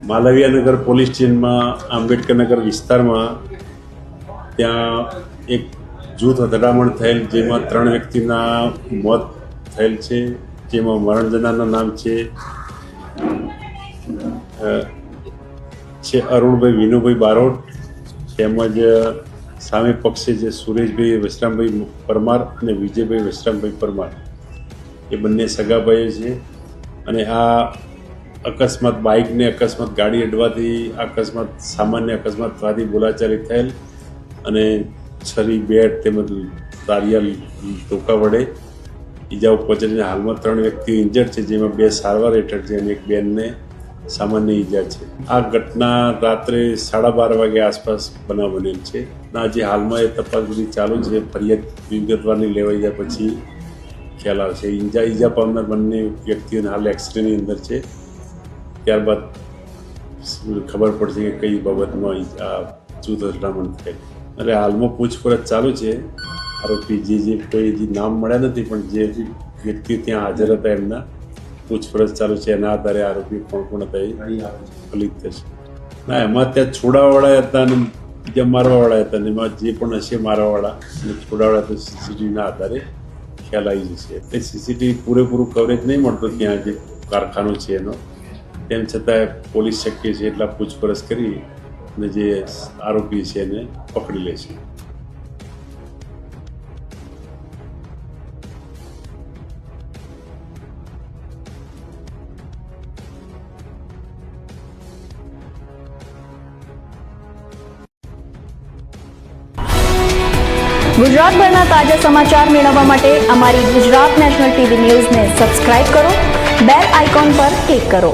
Malviyanagar police સ્ટેશનમાં આંબેડકરનગર વિસ્તારમાં ત્યાં એક જૂથ અથડામણ થયેલ, જેમાં 3 વ્યક્તિના મોત થયેલ છે, જેમાં મરણ જનારનું નામ છે અરુણભાઈ વિનુભાઈ બારોટ, તેમજ સામે પક્ષે જે સુરેશભાઈ વશરામભાઈ પરમાર અને વિજયભાઈ વશરામભાઈ પરમાર, એ બંને સગાભાઈઓ છે. અને આ અકસ્માત બાઇકને અકસ્માત ગાડી અડવાથી અકસ્માત સામાન્ય અકસ્માત થવાથી બોલાચાલી થયેલ અને છરી, બેટ તેમજ તારિયા ધોકા વડે ઈજાઓ પહોંચીને હાલમાં 3 વ્યક્તિ ઇન્જર્ડ છે, જેમાં 2 સારવાર હેઠળ છે અને એક બેનને સામાન્ય ઈજા છે. આ ઘટના રાત્રે 12:30 વાગ્યા આસપાસ બનાવ બનેલ છે. હજી હાલમાં એ તપાસ બધી ચાલુ છે. ફરિયાદ વિગતવારની લેવાઈ જાય પછી ખ્યાલ આવશે. ઈજા પામનાર બંને વ્યક્તિઓને હાલ એક્સરેની અંદર છે. ત્યારબાદ ખબર પડશે કે કઈ બાબતમાં આ જૂથ અથડામણ થાય. એટલે હાલમાં પૂછપરછ ચાલુ છે. આરોપી જે કોઈ નામ મળ્યા નથી, પણ જે વ્યક્તિ ત્યાં હાજર હતા એમના પૂછપરછ ચાલુ છે. એના આધારે આરોપી કોણ હતા એ ફલિત થશે. ના, એમાં ત્યાં છોડાવાળા હતા અને બીજા મારવાવાળા હતા, અને એમાં જે પણ હશે મારવાવાળા અને છોડાવાળા તો સીસીટીવીના આધારે ખ્યાલ આવી જશે. એટલે સીસીટીવી પૂરેપૂરું કવરેજ નહીં મળતું ત્યાં જે કારખાનું છે એનો, તેમ છતાં પોલીસ શક્ય છે એટલા પૂછપરછ કરી અને જે આરોપી છે એને પકડી લે છે. ગુજરાતભરના તાજા સમાચાર મેળવવા માટે અમારી ગુજરાત નેશનલ ટીવી ન્યૂઝને સબસ્ક્રાઇબ કરો, બેલ આઇકોન પર ક્લિક કરો.